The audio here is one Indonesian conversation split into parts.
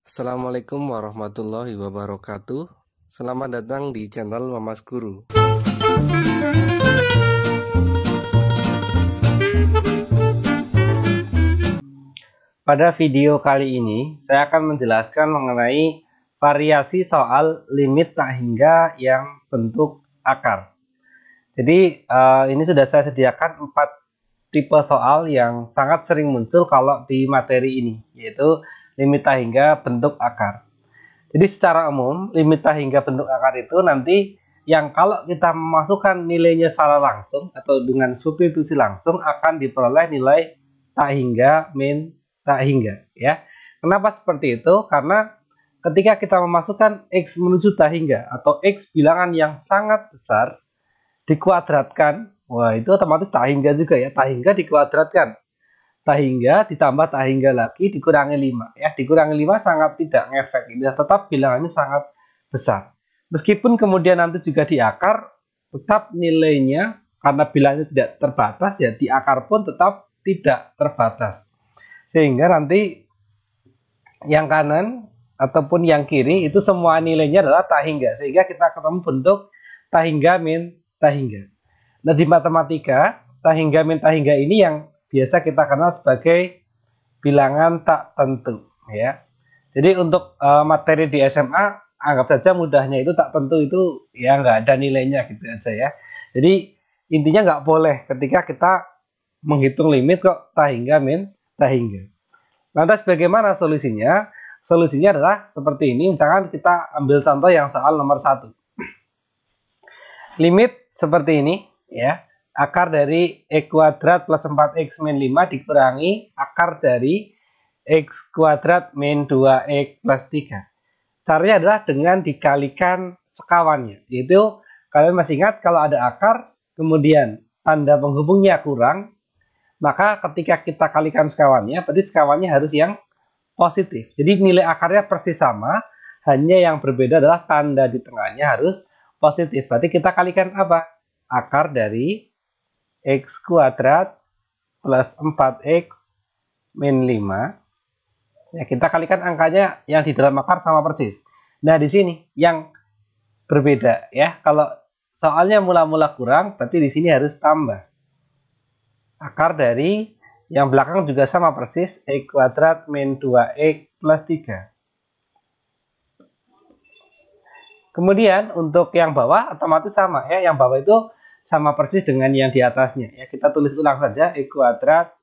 Assalamualaikum warahmatullahi wabarakatuh. Selamat datang di channel Mamas Guru. Pada video kali ini, saya akan menjelaskan mengenai variasi soal limit tak hingga yang bentuk akar. Jadi ini sudah saya sediakan 4 tipe soal yang sangat sering muncul kalau di materi ini, yaitu limit tak hingga bentuk akar. Jadi secara umum, limit tak hingga bentuk akar itu nanti yang kalau kita memasukkan nilainya secara langsung atau dengan substitusi langsung akan diperoleh nilai tak hingga min tak hingga, ya. Kenapa seperti itu? Karena ketika kita memasukkan X menuju tak hingga atau X bilangan yang sangat besar dikuadratkan, wah itu otomatis tak hingga juga ya, tak hingga dikuadratkan. Tak hingga ditambah tak hingga lagi dikurangi 5 ya, dikurangi 5 sangat tidak ngefek, ini tetap bilangannya sangat besar. Meskipun kemudian nanti juga di akar tetap nilainya karena bilangnya tidak terbatas ya, di akar pun tetap tidak terbatas. Sehingga nanti yang kanan ataupun yang kiri itu semua nilainya adalah tak hingga, sehingga kita ketemu bentuk tak hingga min tak hingga. Nah, di matematika tak hingga min tak hingga ini yang biasa kita kenal sebagai bilangan tak tentu ya. Jadi untuk materi di SMA anggap saja mudahnya itu tak tentu itu ya nggak ada nilainya gitu aja ya. Jadi intinya nggak boleh ketika kita menghitung limit kok tak hingga min tak hingga. Lantas bagaimana solusinya? Solusinya adalah seperti ini. Misalkan kita ambil contoh yang soal nomor 1. Limit seperti ini ya. Akar dari X kuadrat plus 4X min 5 dikurangi akar dari X kuadrat min 2X plus 3. Caranya adalah dengan dikalikan sekawannya. Yaitu kalian masih ingat kalau ada akar, kemudian tanda penghubungnya kurang, maka ketika kita kalikan sekawannya, berarti sekawannya harus yang positif. Jadi nilai akarnya persis sama, hanya yang berbeda adalah tanda di tengahnya harus positif. Berarti kita kalikan apa? Akar dari X kuadrat plus 4X min 5. Ya, kita kalikan angkanya yang di dalam akar sama persis. Nah, di sini yang berbeda ya. Kalau soalnya mula-mula kurang, berarti di sini harus tambah. Akar dari yang belakang juga sama persis, X kuadrat min 2X plus 3. Kemudian untuk yang bawah otomatis sama ya, yang bawah itu sama persis dengan yang di atasnya ya. Kita tulis ulang saja, X kuadrat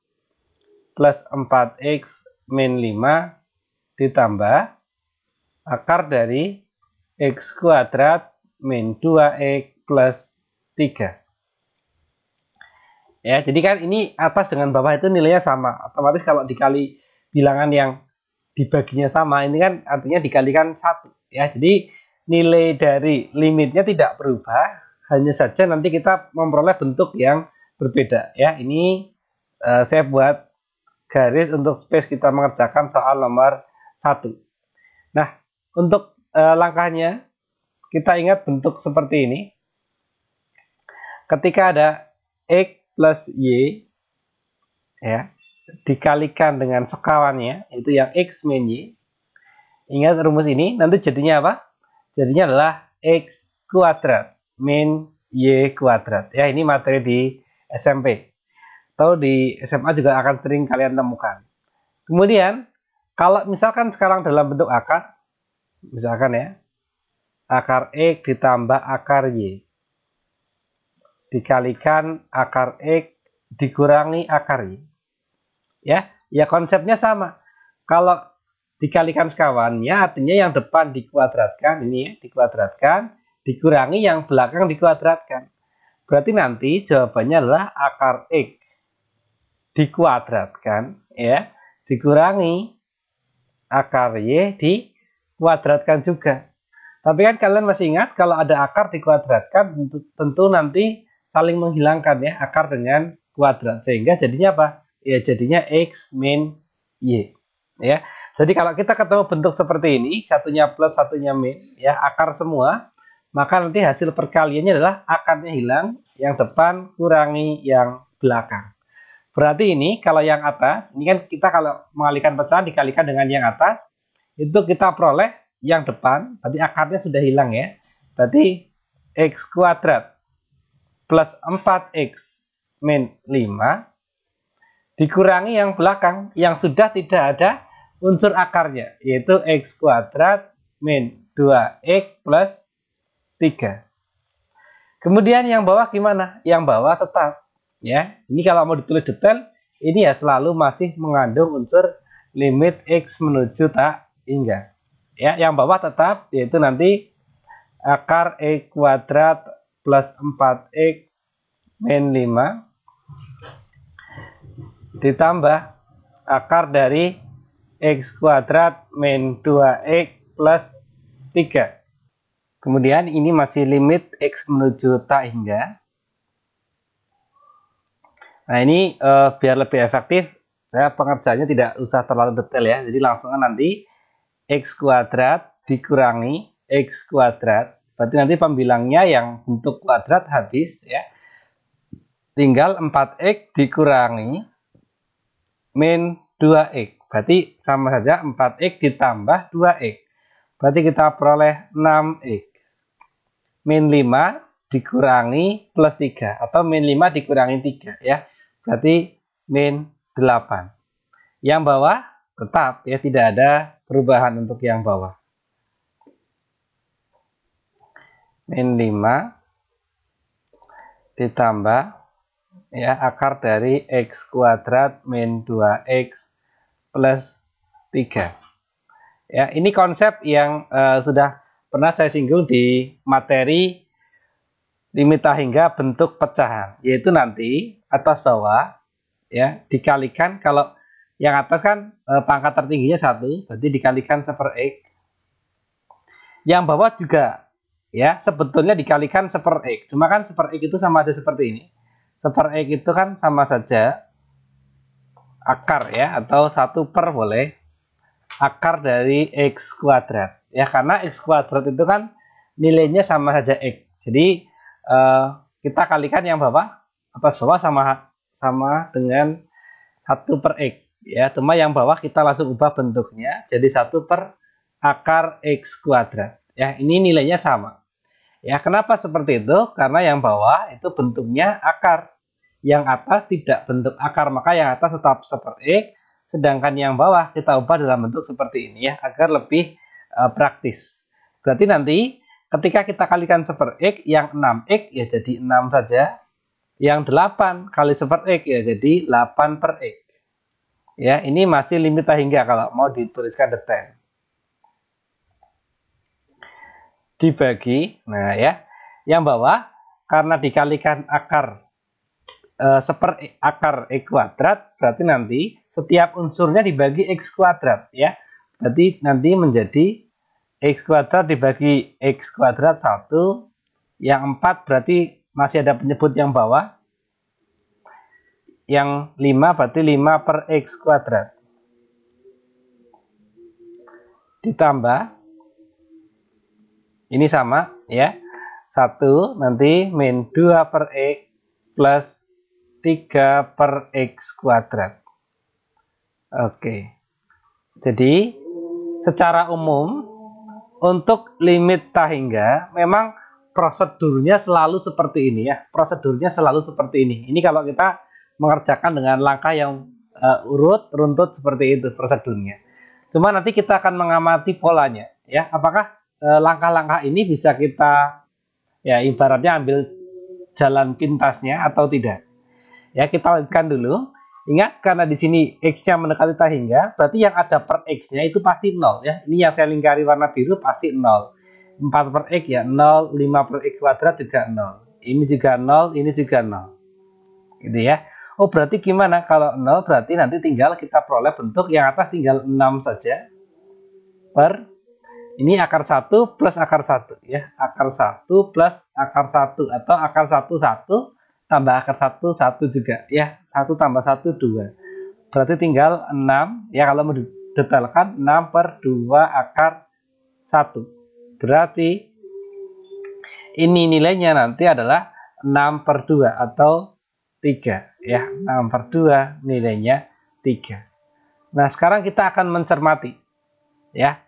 plus 4X min 5 ditambah akar dari X kuadrat min 2X plus 3. Ya, jadi kan ini atas dengan bawah itu nilainya sama. Otomatis kalau dikali bilangan yang dibaginya sama, ini kan artinya dikalikan 1 ya. Jadi nilai dari limitnya tidak berubah, hanya saja nanti kita memperoleh bentuk yang berbeda ya. Ini saya buat garis untuk space kita mengerjakan soal nomor 1. Nah, untuk langkahnya kita ingat bentuk seperti ini. Ketika ada X plus Y ya, dikalikan dengan sekawannya, itu yang X min Y. Ingat rumus ini, nanti jadinya apa? Jadinya adalah X kuadrat min Y kuadrat. Ya, ini materi di SMP. Atau di SMA juga akan sering kalian temukan. Kemudian, kalau misalkan sekarang dalam bentuk akar, misalkan ya, akar X ditambah akar Y. Dikalikan akar X dikurangi akar Y. Ya konsepnya sama. Kalau dikalikan sekawannya artinya yang depan dikuadratkan, ini ya, dikuadratkan, dikurangi yang belakang dikuadratkan. Berarti nanti jawabannya adalah akar X dikuadratkan ya, dikurangi akar Y dikuadratkan juga. Tapi kan kalian masih ingat kalau ada akar dikuadratkan tentu nanti saling menghilangkan ya, akar dengan kuadrat, sehingga jadinya apa? Ya jadinya X min Y ya. Jadi kalau kita ketemu bentuk seperti ini, satunya plus satunya min ya, akar semua, maka nanti hasil perkaliannya adalah akarnya hilang, yang depan kurangi yang belakang. Berarti ini kalau yang atas, ini kan kita kalau mengalihkan pecahan dikalikan dengan yang atas, itu kita peroleh yang depan, berarti akarnya sudah hilang ya. Berarti X kuadrat plus 4X min 5 dikurangi yang belakang yang sudah tidak ada unsur akarnya, yaitu X kuadrat min 2X plus 3. Kemudian yang bawah gimana? Yang bawah tetap ya. Ini kalau mau ditulis detail, ini ya selalu masih mengandung unsur limit X menuju tak hingga. Ya, yang bawah tetap yaitu nanti akar X kuadrat plus 4X min 5 ditambah akar dari X kuadrat min 2X plus 3. Kemudian ini masih limit X menuju tak hingga. Nah ini biar lebih efektif, saya pengerjaannya tidak usah terlalu detail ya. Jadi langsung nanti X kuadrat dikurangi X kuadrat. Berarti nanti pembilangnya yang bentuk kuadrat habis ya. Tinggal 4X dikurangi min 2X. Berarti sama saja 4X ditambah 2X. Berarti kita peroleh 6X. Min 5 dikurangi plus 3. Atau min 5 dikurangi 3 ya. Berarti min 8. Yang bawah tetap ya, tidak ada perubahan untuk yang bawah. Min 5 ditambah ya akar dari X kuadrat min 2X plus 3. Ya, ini konsep yang sudah pernah saya singgung di materi limit tak hingga bentuk pecahan, yaitu nanti atas bawah ya dikalikan, kalau yang atas kan pangkat tertingginya 1, berarti dikalikan 1/X. Yang bawah juga ya sebetulnya dikalikan 1/X, cuma kan 1/X itu sama aja seperti ini. 1/X itu kan sama saja akar ya, atau 1 per boleh akar dari X kuadrat ya, karena X kuadrat itu kan nilainya sama saja X. Jadi kita kalikan yang bawah, atas bawah sama dengan 1 per X ya, cuma yang bawah kita langsung ubah bentuknya jadi 1 per akar X kuadrat ya. Ini nilainya sama ya. Kenapa seperti itu? Karena yang bawah itu bentuknya akar, yang atas tidak bentuk akar, maka yang atas tetap 1/X, sedangkan yang bawah kita ubah dalam bentuk seperti ini ya, agar lebih praktis. Berarti nanti ketika kita kalikan 1/X, yang 6X ya jadi 6 saja, yang 8 kali 1/X ya jadi 8 per X. Ya, ini masih limit tak hingga kalau mau dituliskan detail. Dibagi, nah ya, yang bawah karena dikalikan akar akar X kuadrat, berarti nanti setiap unsurnya dibagi X kuadrat ya. Berarti nanti menjadi X kuadrat dibagi X kuadrat 1, yang 4 berarti masih ada penyebut yang bawah, yang 5 berarti 5 per X kuadrat, ditambah ini sama ya, 1 nanti min 2 per X plus 3 per X kuadrat. Oke, jadi secara umum untuk limit tak hingga memang prosedurnya selalu seperti ini ya. Prosedurnya selalu seperti ini. Ini kalau kita mengerjakan dengan langkah yang runtut seperti itu prosedurnya. Cuma nanti kita akan mengamati polanya ya. Apakah langkah-langkah ini bisa kita ya ibaratnya ambil jalan pintasnya atau tidak. Ya, kita lihatkan dulu. Ingat, karena di sini X-nya mendekati tak hingga, berarti yang ada per X-nya itu pasti 0 ya. Ini yang saya lingkari warna biru pasti 0. 4 per X ya 0, 5 per X kuadrat juga 0. Ini juga 0, ini juga 0. Gitu ya. Oh, berarti gimana? Kalau 0 berarti nanti tinggal kita peroleh bentuk yang atas tinggal 6 saja. Per ini akar 1 plus akar 1 ya. Akar 1 plus akar 1 atau akar 1 1 tambah akar 1 1 juga ya. 1 tambah 1 2. Berarti tinggal 6 ya, kalau mau didetailkan 6 per 2 akar 1. Berarti ini nilainya nanti adalah 6 per 2 atau 3 ya, 6/2 nilainya 3. Nah, sekarang kita akan mencermati ya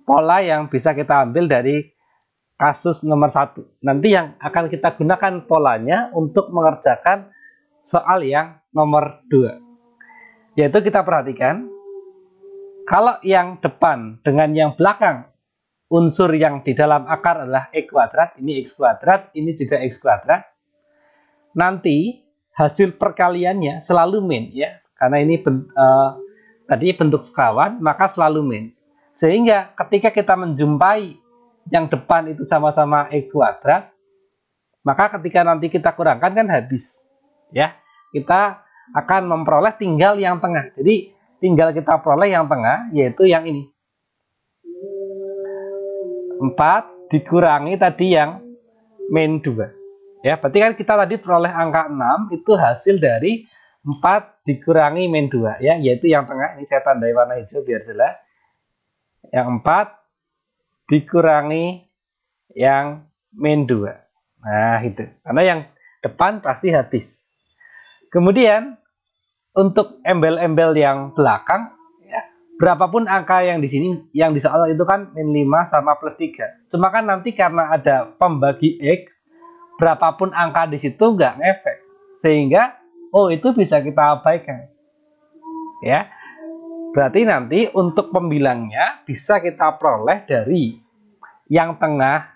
pola yang bisa kita ambil dari kasus nomor 1. Nanti yang akan kita gunakan polanya untuk mengerjakan soal yang nomor 2. Yaitu kita perhatikan, kalau yang depan dengan yang belakang, unsur yang di dalam akar adalah X kuadrat, ini X kuadrat, ini juga X kuadrat. Nanti hasil perkaliannya selalu min ya, karena ini tadi bentuk sekawan, maka selalu min. Sehingga ketika kita menjumpai yang depan itu sama-sama X kuadrat, maka ketika nanti kita kurangkan kan habis ya. Kita akan memperoleh tinggal yang tengah. Jadi tinggal kita peroleh yang tengah, yaitu yang ini. 4 dikurangi tadi yang min 2. Ya, berarti kan kita tadi peroleh angka 6 itu hasil dari 4 dikurangi min 2 ya, yaitu yang tengah. Ini saya tandai warna hijau biar jelas. Yang 4 dikurangi yang min 2. Nah, itu. Karena yang depan pasti habis. Kemudian untuk embel-embel yang belakang ya, berapapun angka yang di sini yang di soal itu kan min 5 sama plus 3. Cuma kan nanti karena ada pembagi X, berapapun angka di situ nggak ngefek. Sehingga itu bisa kita abaikan. Ya. Berarti nanti untuk pembilangnya bisa kita peroleh dari yang tengah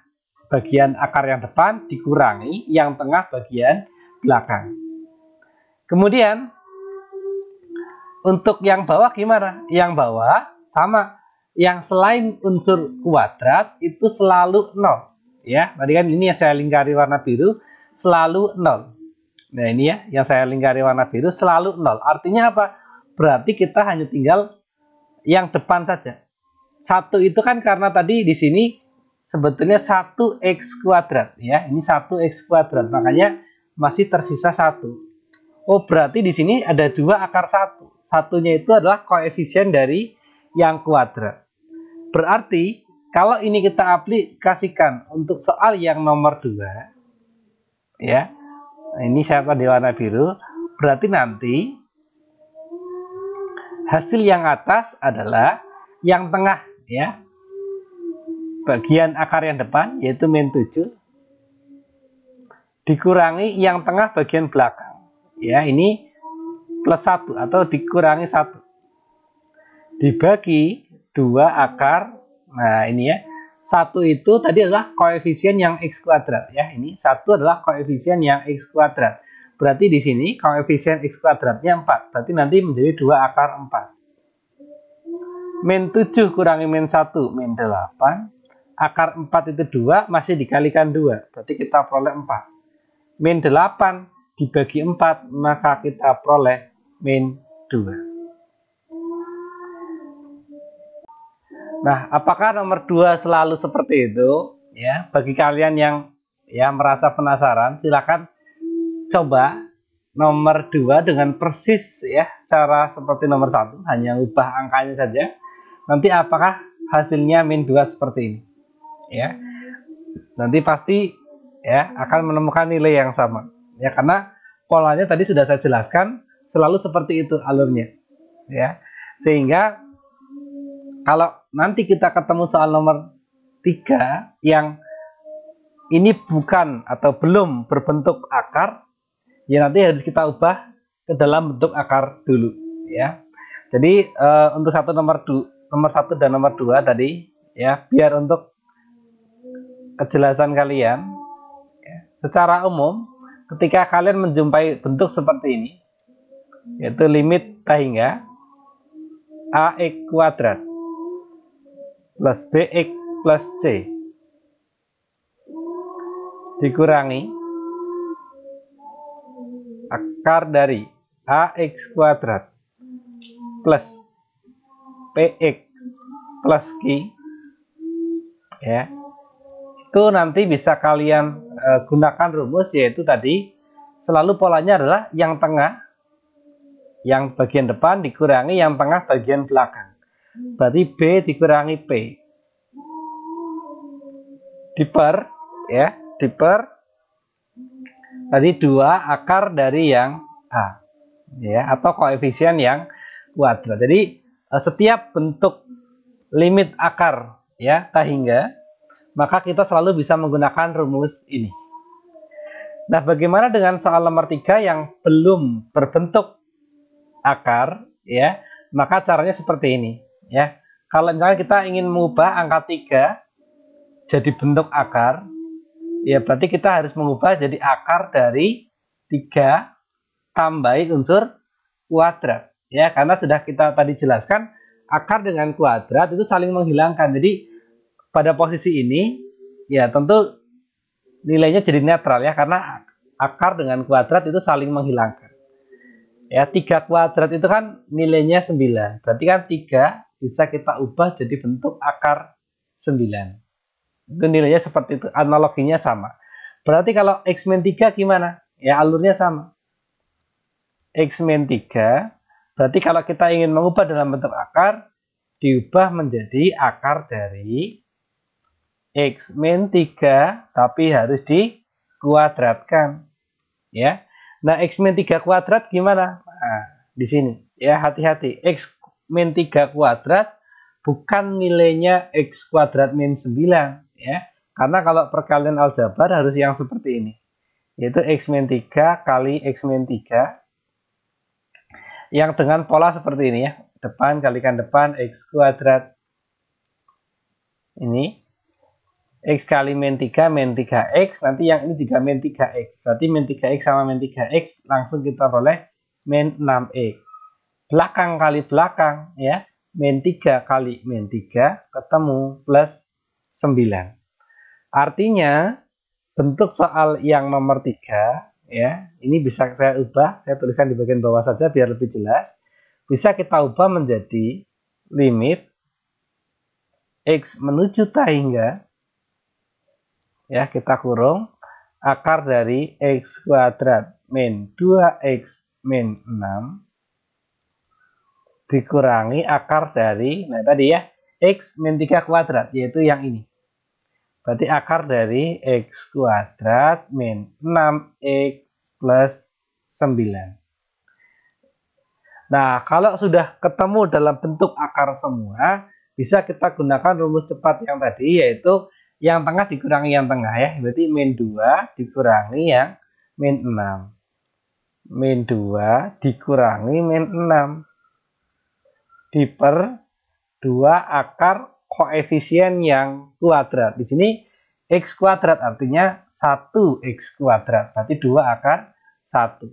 bagian akar yang depan dikurangi yang tengah bagian belakang. Kemudian untuk yang bawah gimana? Yang bawah sama, yang selain unsur kuadrat itu selalu 0 ya. Tadi kan ini yang saya lingkari warna biru selalu 0. Nah, ini ya yang saya lingkari warna biru selalu 0. Artinya apa? Berarti kita hanya tinggal yang depan saja. 1 itu kan karena tadi di sini sebetulnya 1x kuadrat ya. Ini 1x kuadrat, makanya masih tersisa 1. Berarti di sini ada 2 akar 1. Satunya itu adalah koefisien dari yang kuadrat. Berarti kalau ini kita aplikasikan untuk soal yang nomor 2 ya. Nah, ini saya tadi warna biru. Berarti nanti hasil yang atas adalah yang tengah ya. Bagian akar yang depan yaitu min 7 dikurangi yang tengah bagian belakang. Ya, ini plus 1 atau dikurangi 1. Dibagi 2 akar. Nah, ini ya. 1 itu tadi adalah koefisien yang X kuadrat ya. Ini 1 adalah koefisien yang X kuadrat. Berarti di sini koefisien X kuadratnya 4. Berarti nanti menjadi 2 akar 4. Min 7 kurangi min 1 min 8. Akar 4 itu 2 masih dikalikan 2. Berarti kita peroleh 4. Min 8 dibagi 4, maka kita peroleh min 2. Nah, apakah nomor 2 selalu seperti itu? Ya, bagi kalian yang ya merasa penasaran, silakan coba nomor 2 dengan persis ya, cara seperti nomor 1, hanya ubah angkanya saja. Nanti apakah hasilnya min 2 seperti ini? Ya. Nanti pasti ya akan menemukan nilai yang sama. Ya, karena polanya tadi sudah saya jelaskan selalu seperti itu alurnya ya. Sehingga kalau nanti kita ketemu soal nomor 3 yang ini bukan atau belum berbentuk akar, ya nanti harus kita ubah ke dalam bentuk akar dulu ya. Jadi untuk nomor 1 dan nomor 2 tadi ya, biar untuk kejelasan kalian ya, secara umum ketika kalian menjumpai bentuk seperti ini, yaitu limit hingga ax kuadrat plus bx plus c dikurangi akar dari ax kuadrat plus px plus q ya, itu nanti bisa kalian gunakan rumus, yaitu tadi selalu polanya adalah yang tengah yang bagian depan dikurangi yang tengah bagian belakang. Berarti B dikurangi P diper ya, diper tadi 2 akar dari yang A, ya, atau koefisien yang kuadrat. Jadi setiap bentuk limit akar ya tak hingga, maka kita selalu bisa menggunakan rumus ini. Nah, bagaimana dengan soal nomor 3 yang belum berbentuk akar ya? Maka caranya seperti ini ya. Kalau misalnya kita ingin mengubah angka 3 jadi bentuk akar, ya berarti kita harus mengubah jadi akar dari 3 tambahin unsur kuadrat ya, karena sudah kita tadi jelaskan akar dengan kuadrat itu saling menghilangkan. Jadi pada posisi ini ya tentu nilainya jadi netral ya, karena akar dengan kuadrat itu saling menghilangkan. Ya, 3 kuadrat itu kan nilainya 9. Berarti kan 3 bisa kita ubah jadi bentuk akar 9. Itu nilainya seperti itu, analoginya sama. Berarti kalau X-3 gimana? Ya alurnya sama. X-3 berarti kalau kita ingin mengubah dalam bentuk akar, diubah menjadi akar dari X-3 tapi harus dikuadratkan ya. Nah, X-3 kuadrat gimana? Nah, di sini ya, hati-hati. X-3 kuadrat bukan nilainya X kuadrat min 9 ya. Karena kalau perkalian aljabar harus yang seperti ini. Yaitu X-3 kali X-3 yang dengan pola seperti ini ya. Depan kalikan depan X kuadrat. Ini X kali min 3 3X, nanti yang ini juga min 3X. Berarti min 3X sama min 3X langsung kita boleh min 6X. Belakang kali belakang ya, min 3 kali min 3 ketemu plus 9. Artinya bentuk soal yang nomor 3 ya, ini bisa saya ubah, saya tuliskan di bagian bawah saja biar lebih jelas. Bisa kita ubah menjadi limit X menuju tak hingga ya, kita kurung akar dari X kuadrat min 2X min 6 dikurangi akar dari, nah tadi ya, X min 3 kuadrat, yaitu yang ini. Berarti akar dari X kuadrat min 6X plus 9. Nah, kalau sudah ketemu dalam bentuk akar semua, bisa kita gunakan rumus cepat yang tadi, yaitu yang tengah dikurangi yang tengah ya. Berarti min 2 dikurangi yang min 6. Min 2 dikurangi min 6. Diper 2 akar koefisien yang kuadrat. Di sini X kuadrat artinya 1X kuadrat. Berarti 2 akar 1.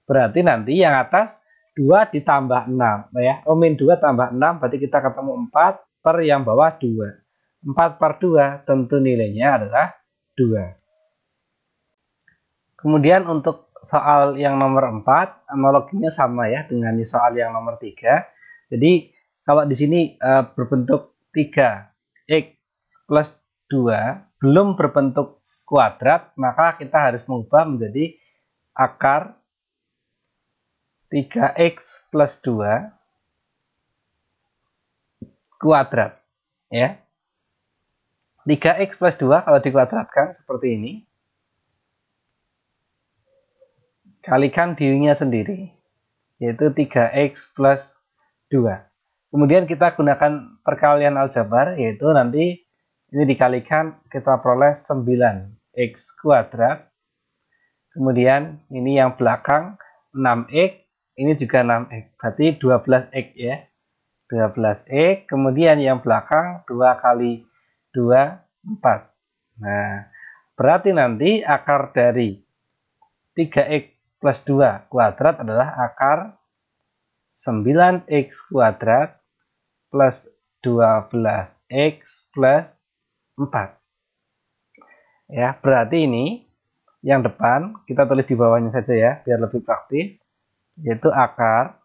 Berarti nanti yang atas 2 ditambah 6. Ya. Min 2 tambah 6 berarti kita ketemu 4 per yang bawah 2. 4 per 2 tentu nilainya adalah 2. Kemudian untuk soal yang nomor 4, analoginya sama ya dengan soal yang nomor 3. Jadi kalau di sini berbentuk 3x plus 2 belum berbentuk kuadrat, maka kita harus mengubah menjadi akar 3x plus 2 kuadrat ya. 3x plus 2 kalau dikuadratkan seperti ini, kalikan dirinya sendiri, yaitu 3x plus 2. Kemudian kita gunakan perkalian aljabar, yaitu nanti ini dikalikan kita peroleh 9x kuadrat. Kemudian ini yang belakang 6x, ini juga 6x, berarti 12x ya. 12x, kemudian yang belakang 2 kali 2, 4. Nah, berarti nanti akar dari 3x plus 2 kuadrat adalah akar 9x kuadrat plus 12x plus 4. Ya, berarti ini yang depan kita tulis di bawahnya saja ya, biar lebih praktis, yaitu akar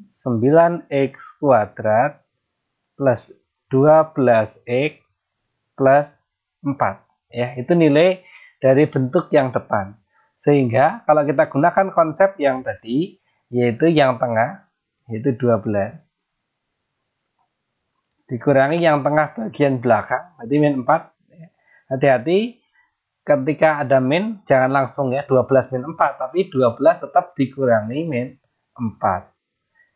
9x kuadrat plus 12x plus 4. Ya, itu nilai dari bentuk yang depan. Sehingga kalau kita gunakan konsep yang tadi, yaitu yang tengah, yaitu 12, dikurangi yang tengah bagian belakang, berarti min 4. Hati-hati, ketika ada min, jangan langsung ya 12 min 4, tapi 12 tetap dikurangi min 4.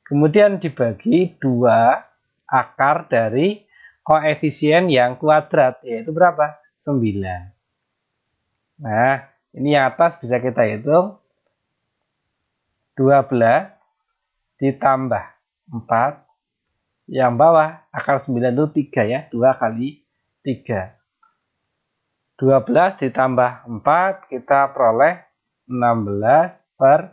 Kemudian dibagi 2 akar dari koefisien yang kuadrat, yaitu berapa? 9. Nah, ini yang atas bisa kita hitung. 12 ditambah 4. Yang bawah akar 9 itu 3 ya, 2 kali 3. 12 ditambah 4, kita peroleh 16/6.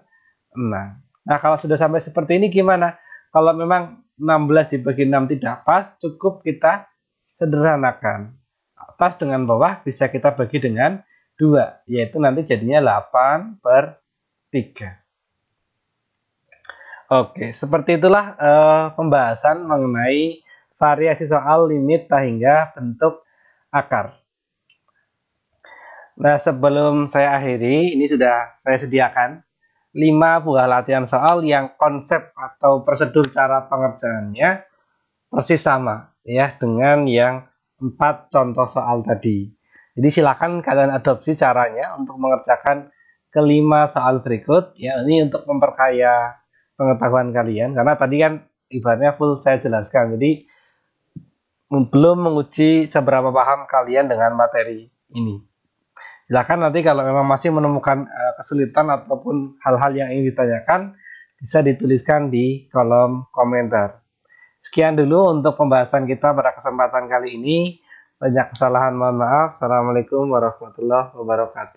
Nah, kalau sudah sampai seperti ini gimana? Kalau memang 16 dibagi 6 tidak pas, cukup kita sederhanakan. Atas dengan bawah bisa kita bagi dengan 2, yaitu nanti jadinya 8/3. Oke, seperti itulah pembahasan mengenai variasi soal limit tak hingga bentuk akar. Nah, sebelum saya akhiri, ini sudah saya sediakan 5 buah latihan soal yang konsep atau prosedur cara pengerjaannya persis sama ya dengan yang 4 contoh soal tadi. Jadi silakan kalian adopsi caranya untuk mengerjakan kelima soal berikut ya. Ini untuk memperkaya pengetahuan kalian karena tadi kan ibaratnya full saya jelaskan. Jadi belum menguji seberapa paham kalian dengan materi ini. Silakan nanti kalau memang masih menemukan kesulitan ataupun hal-hal yang ingin ditanyakan, bisa dituliskan di kolom komentar. Sekian dulu untuk pembahasan kita pada kesempatan kali ini. Banyak kesalahan, mohon maaf. Assalamualaikum warahmatullahi wabarakatuh.